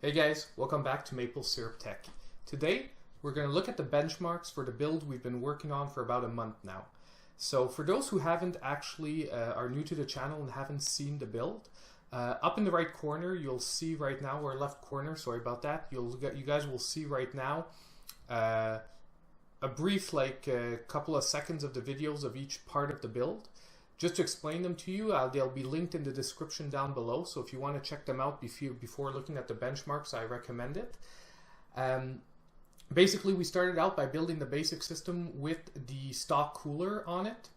Hey guys, welcome back to Maple Syrup Tech. Today, we're going to look at the benchmarks for the build we've been working on for about a month now. So for those who haven't actually, are new to the channel and haven't seen the build, up in the right corner, you'll see right now, or left corner, sorry about that, you guys will see right now a brief, couple of seconds of the videos of each part of the build. Just to explain them to you, they'll be linked in the description down below, so if you want to check them out before looking at the benchmarks, I recommend it. Basically, we started out by building the basic system with the stock cooler on it.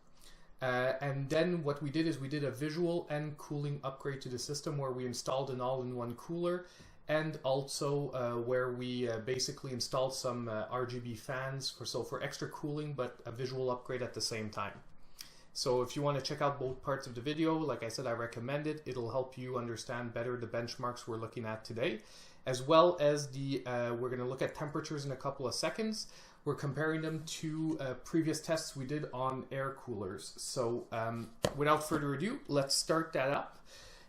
And then what we did is we did a visual and cooling upgrade to the system where we installed an all-in-one cooler and also where we basically installed some RGB fans for extra cooling, but a visual upgrade at the same time. So if you want to check out both parts of the video, like I said, I recommend it. It'll help you understand better the benchmarks we're looking at today, as well as we're going to look at temperatures in a couple of seconds. We're comparing them to previous tests we did on air coolers. So without further ado, let's start that up.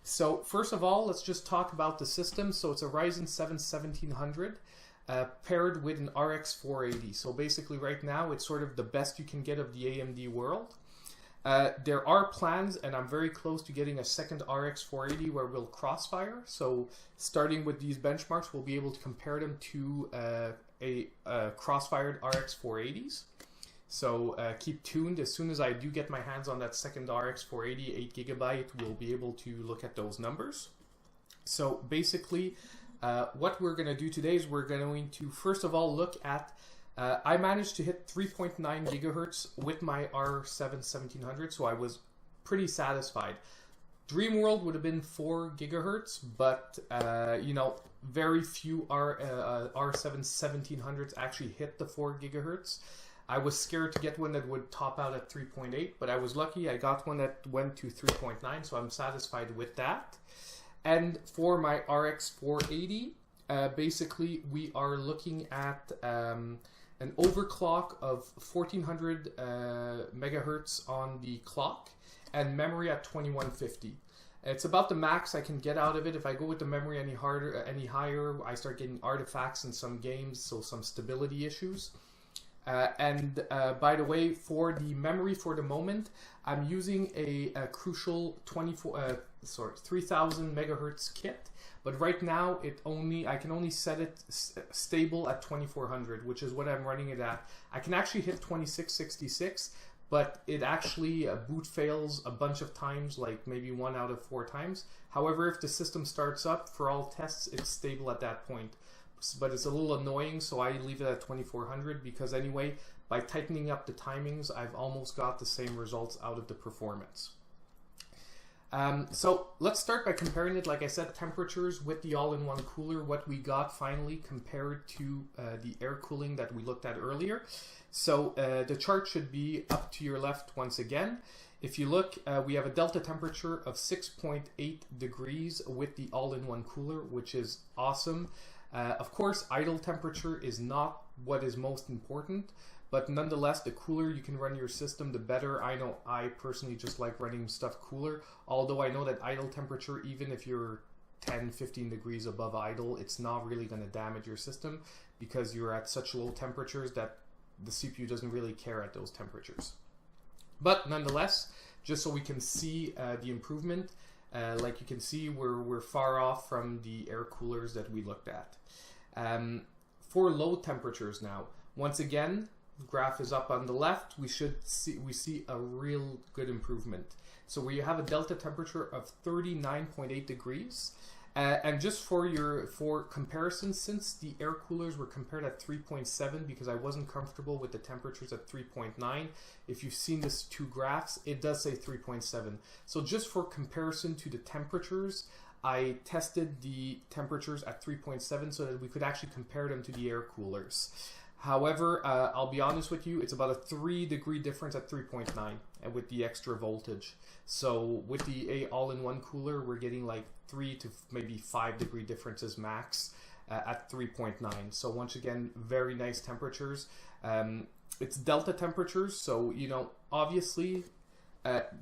So first of all, let's just talk about the system. So it's a Ryzen 7 1700 paired with an RX 480. So basically right now, it's sort of the best you can get of the AMD world. There are plans, and I'm very close to getting a second RX 480 where we'll crossfire. So starting with these benchmarks, we'll be able to compare them to crossfired RX 480s. So keep tuned. As soon as I do get my hands on that second RX 480 8GB, we'll be able to look at those numbers. So basically, what we're going to do today is we're going to first of all look at I managed to hit 3.9 gigahertz with my R7 1700, so I was pretty satisfied. Dream World would have been 4 gigahertz, but you know, very few R7 1700s actually hit the 4 gigahertz. I was scared to get one that would top out at 3.8, but I was lucky. I got one that went to 3.9, so I'm satisfied with that. And for my RX 480, basically we are looking at an overclock of 1400 megahertz on the clock and memory at 2150. It's about the max I can get out of it. If I go with the memory any higher, I start getting artifacts in some games, so some stability issues. And by the way, for the memory for the moment, I'm using a Crucial 3000 megahertz kit. But right now, I can only set it stable at 2400, which is what I'm running it at. I can actually hit 2666, but it actually boot fails a bunch of times, like maybe 1 out of 4 times. However, if the system starts up, for all tests, it's stable at that point. But it's a little annoying, so I leave it at 2400 because anyway, by tightening up the timings, I've almost got the same results out of the performance. So let's start by comparing it, like I said, temperatures with the all-in-one cooler, what we got finally compared to the air cooling that we looked at earlier. So the chart should be up to your left once again. If you look, we have a delta temperature of 6.8 degrees with the all-in-one cooler, which is awesome. Of course, idle temperature is not what is most important, but nonetheless, the cooler you can run your system, the better. I know I personally just like running stuff cooler, although I know that idle temperature, even if you're 10-15 degrees above idle, it's not really going to damage your system because you're at such low temperatures that the CPU doesn't really care at those temperatures. But nonetheless, just so we can see the improvement, like you can see, we're far off from the air coolers that we looked at. For low temperatures now, once again, graph is up on the left. We see a real good improvement. So we have a delta temperature of 39.8 degrees. And just for comparison, since the air coolers were compared at 3.7 because I wasn't comfortable with the temperatures at 3.9, if you've seen these two graphs, it does say 3.7. So just for comparison to the temperatures, I tested the temperatures at 3.7 so that we could actually compare them to the air coolers. However, I'll be honest with you, it's about a 3-degree difference at 3.9 with the extra voltage. So with the all-in-one cooler, we're getting like 3 to maybe 5-degree differences max at 3.9. So once again, very nice temperatures. It's delta temperatures, so you know, obviously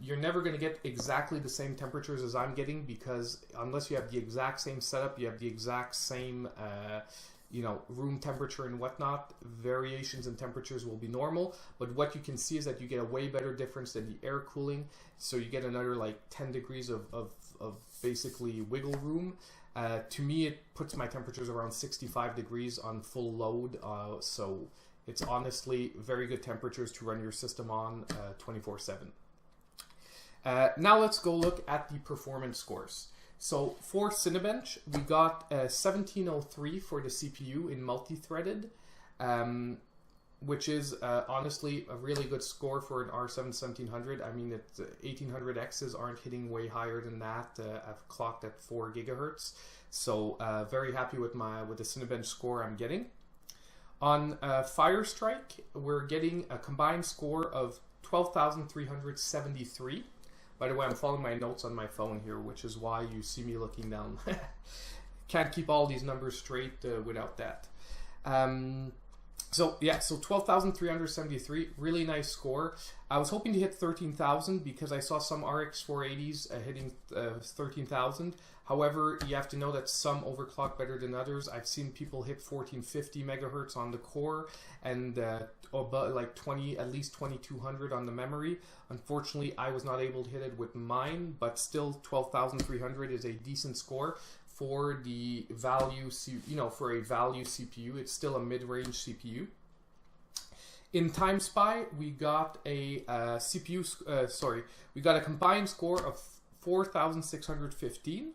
you're never going to get exactly the same temperatures as I'm getting, because unless you have the exact same setup, you have the exact same room temperature and whatnot, variations in temperatures will be normal. But what you can see is that you get a way better difference than the air cooling. So you get another like 10 degrees of basically wiggle room. To me, it puts my temperatures around 65 degrees on full load. So it's honestly very good temperatures to run your system on 24/7. Now let's go look at the performance scores. So for Cinebench, we got 1703 for the CPU in multi-threaded, which is honestly a really good score for an R7 1700. I mean, 1800Xs aren't hitting way higher than that. I've clocked at 4 gigahertz, so very happy with the Cinebench score I'm getting. On Firestrike, we're getting a combined score of 12,373. By the way, I'm following my notes on my phone here, which is why you see me looking down. Can't keep all these numbers straight without that. So 12,373, really nice score. I was hoping to hit 13,000 because I saw some RX 480s hitting 13,000. However, you have to know that some overclock better than others. I've seen people hit 1450 megahertz on the core and like at least 2200 on the memory. Unfortunately, I was not able to hit it with mine, but still 12,300 is a decent score for the value, for a value CPU. It's still a mid-range CPU. In TimeSpy, we got a we got a combined score of 4,615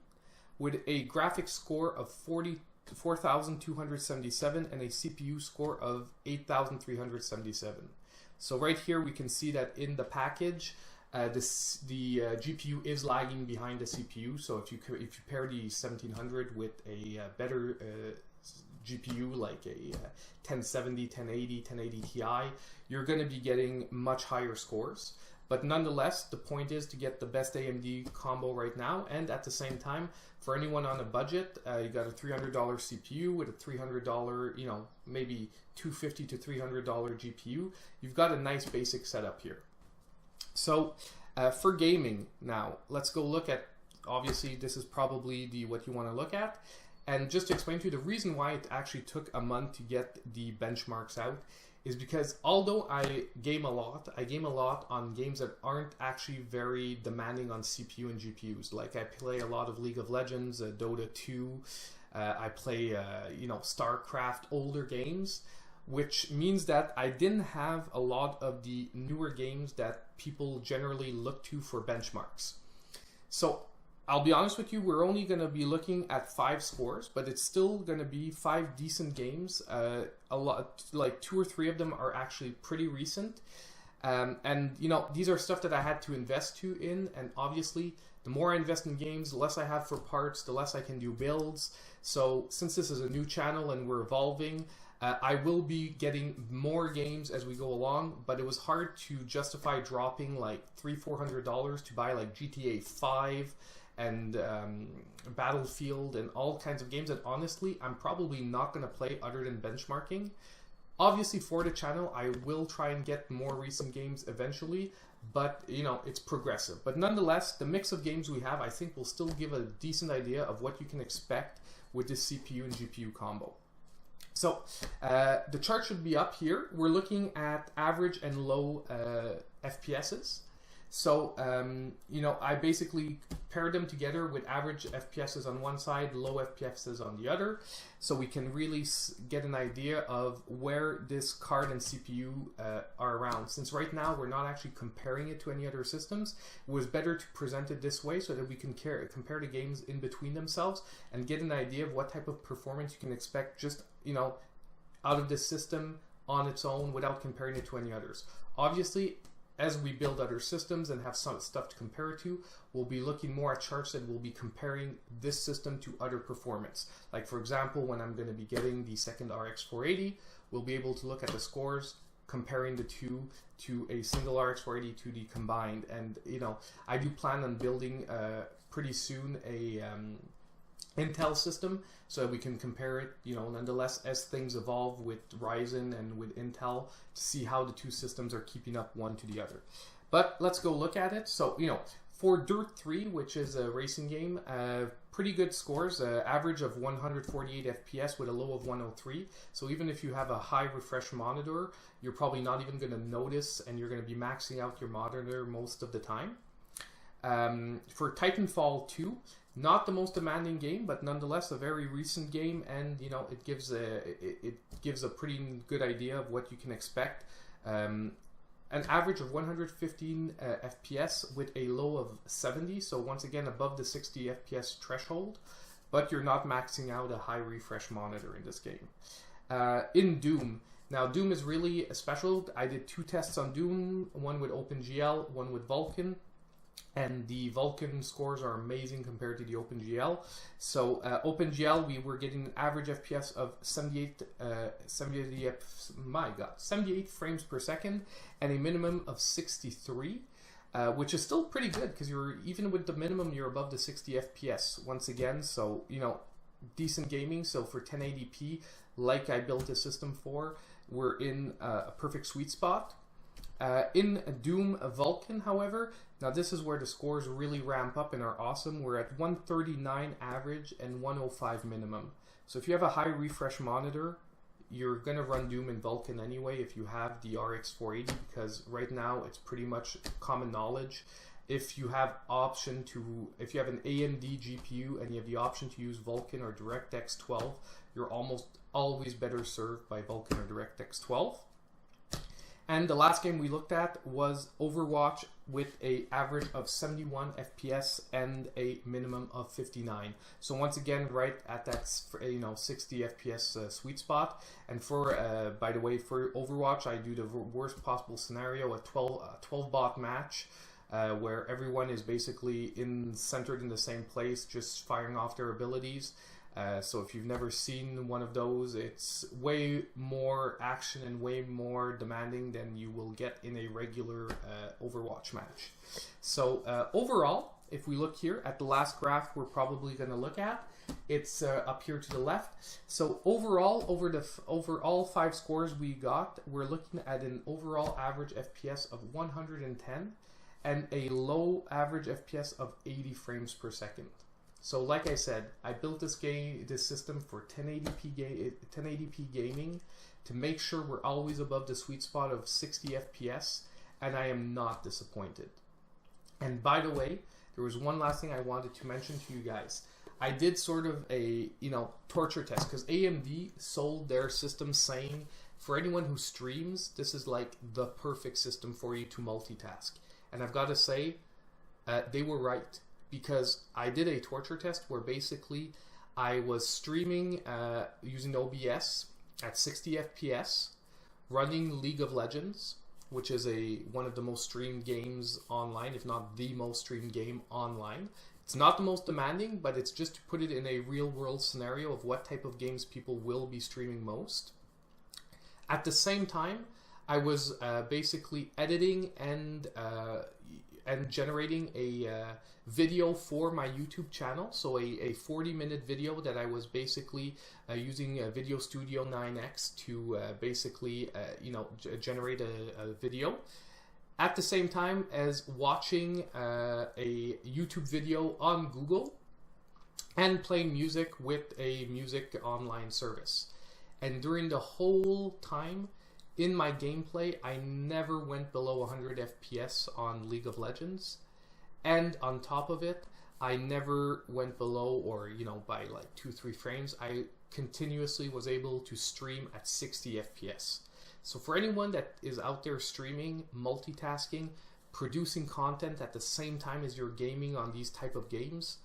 with a graphics score of 4,277 and a CPU score of 8,377. So right here we can see that in the package, the GPU is lagging behind the CPU. So if you pair the 1700 with a better GPU like a 1070, 1080, 1080 Ti, you're going to be getting much higher scores. But nonetheless, the point is to get the best AMD combo right now, and at the same time, for anyone on a budget, you got a $300 CPU with a $300, maybe $250 to $300 GPU. You've got a nice basic setup here. So for gaming now, let's go look at, obviously this is probably what you want to look at. And just to explain to you the reason why it actually took a month to get the benchmarks out is because although I game a lot on games that aren't actually very demanding on CPU and GPUs. Like I play a lot of League of Legends, Dota 2, I play StarCraft, older games, which means that I didn't have a lot of the newer games that people generally look to for benchmarks. So I'll be honest with you, we're only going to be looking at 5 scores, but it's still going to be 5 decent games. A lot, like 2 or 3 of them are actually pretty recent. And these are stuff that I had to invest in, and obviously the more I invest in games, the less I have for parts, the less I can do builds. So since this is a new channel and we're evolving, I will be getting more games as we go along, but it was hard to justify dropping like $300-400 to buy like GTA 5 and Battlefield and all kinds of games that honestly I'm probably not going to play other than benchmarking. Obviously for the channel I will try and get more recent games eventually, but it's progressive. But nonetheless, the mix of games we have I think will still give a decent idea of what you can expect with this CPU and GPU combo. So the chart should be up here. We're looking at average and low FPSs. So, I basically paired them together with average FPSs on one side, low FPSs on the other, so we can really get an idea of where this card and CPU are around. Since right now we're not actually comparing it to any other systems, it was better to present it this way so that we can compare the games in between themselves and get an idea of what type of performance you can expect just, out of this system on its own without comparing it to any others. Obviously, as we build other systems and have some stuff to compare it to, we'll be looking more at charts that will be comparing this system to other performance. Like for example, when I'm going to be getting the second RX 480, we'll be able to look at the scores, comparing the two to a single RX 480 to the combined. And I do plan on building pretty soon a Intel system so that we can compare it, nonetheless, as things evolve with Ryzen and with Intel, to see how the two systems are keeping up one to the other. But let's go look at it. So, for Dirt 3, which is a racing game, pretty good scores, average of 148 FPS with a low of 103. So even if you have a high refresh monitor, you're probably not even going to notice, and you're going to be maxing out your monitor most of the time. For Titanfall 2, not the most demanding game, but nonetheless a very recent game, and it gives a pretty good idea of what you can expect. An average of 115 FPS with a low of 70, so once again above the 60 FPS threshold, but you're not maxing out a high refresh monitor in this game. In Doom, now Doom is really special. I did 2 tests on Doom, one with OpenGL, one with Vulkan. And the Vulkan scores are amazing compared to the OpenGL. So OpenGL, we were getting an average FPS of 78 frames per second, and a minimum of 63, which is still pretty good because even with the minimum, you're above the 60 FPS once again. So decent gaming. So for 1080p, like I built a system for, we're in a perfect sweet spot. In Doom Vulkan, however, now this is where the scores really ramp up and are awesome. We're at 139 average and 105 minimum. So if you have a high refresh monitor, you're going to run Doom in Vulkan anyway if you have the RX 480, because right now it's pretty much common knowledge. If you have an AMD GPU and you have the option to use Vulkan or DirectX 12, you're almost always better served by Vulkan or DirectX 12. And the last game we looked at was Overwatch with an average of 71 FPS and a minimum of 59. So once again, right at that 60 FPS sweet spot. And for by the way, for Overwatch, I do the worst possible scenario, a 12 bot match. Where everyone is basically centered in the same place, just firing off their abilities. So if you've never seen one of those, it's way more action and way more demanding than you will get in a regular Overwatch match. So overall, if we look here at the last graph we're probably going to look at, it's up here to the left. So overall, over all 5 scores we got, we're looking at an overall average FPS of 110 and a low average FPS of 80 frames per second. So like I said, I built this system for 1080p gaming to make sure we're always above the sweet spot of 60 FPS, and I am not disappointed. And by the way, there was one last thing I wanted to mention to you guys. I did sort of a torture test, because AMD sold their system saying for anyone who streams, this is like the perfect system for you to multitask. And I've got to say, they were right. Because I did a torture test where basically I was streaming using OBS at 60 FPS, running League of Legends, which is one of the most streamed games online, if not the most streamed game online. It's not the most demanding, but it's just to put it in a real-world scenario of what type of games people will be streaming most. At the same time, I was basically editing and generating a video for my YouTube channel. So a 40-minute video that I was basically using Video Studio 9X to basically generate a video. At the same time as watching a YouTube video on Google and playing music with a music online service. And during the whole time, in my gameplay, I never went below 100 FPS on League of Legends. And on top of it, I never went below or, by like 2-3 frames. I continuously was able to stream at 60 FPS. So for anyone that is out there streaming, multitasking, producing content at the same time as you're gaming on these type of games,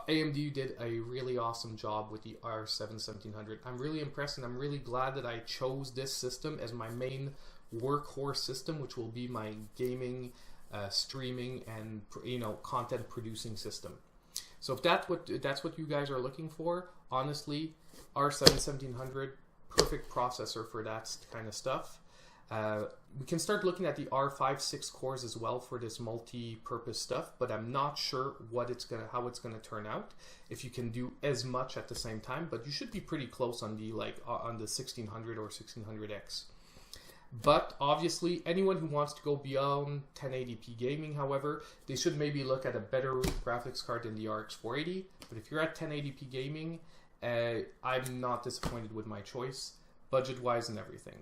AMD did a really awesome job with the R7 1700. I'm really impressed, and I'm really glad that I chose this system as my main workhorse system, which will be my gaming, streaming, and content producing system. So if that's what you guys are looking for, honestly, R7 1700, perfect processor for that kind of stuff. We can start looking at the R5 6 cores as well for this multi-purpose stuff, but I'm not sure how it's gonna turn out if you can do as much at the same time. But you should be pretty close on the 1600 or 1600X. But obviously, anyone who wants to go beyond 1080p gaming, however, they should maybe look at a better graphics card than the RX 480. But if you're at 1080p gaming, I'm not disappointed with my choice, budget-wise and everything.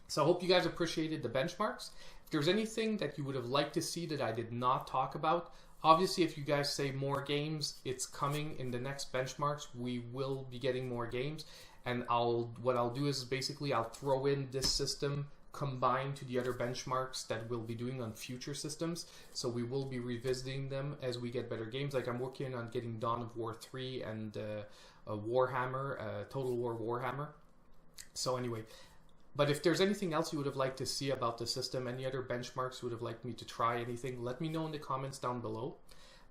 So I hope you guys appreciated the benchmarks. If there's anything that you would have liked to see that I did not talk about, obviously if you guys say more games, it's coming in the next benchmarks. We will be getting more games. And what I'll do is basically I'll throw in this system combined to the other benchmarks that we'll be doing on future systems. So we will be revisiting them as we get better games. Like I'm working on getting Dawn of War 3 and Warhammer, Total War Warhammer. So anyway, but if there's anything else you would have liked to see about the system, any other benchmarks you would have liked me to try, anything, let me know in the comments down below.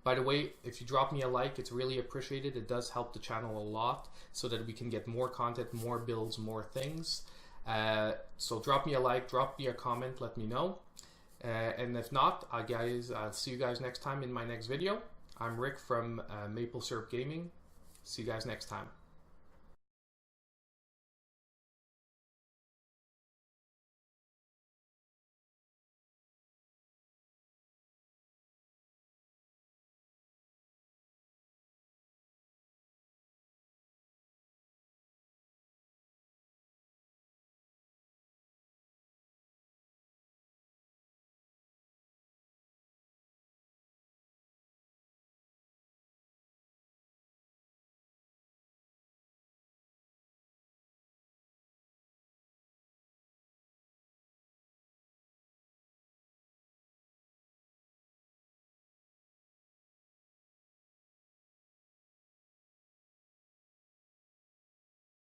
By the way, if you drop me a like, it's really appreciated. It does help the channel a lot so that we can get more content, more builds, more things. So drop me a like, drop me a comment, let me know. And if not, guys, I'll see you guys next time in my next video. I'm Rick from Maple Syrup Gaming. See you guys next time.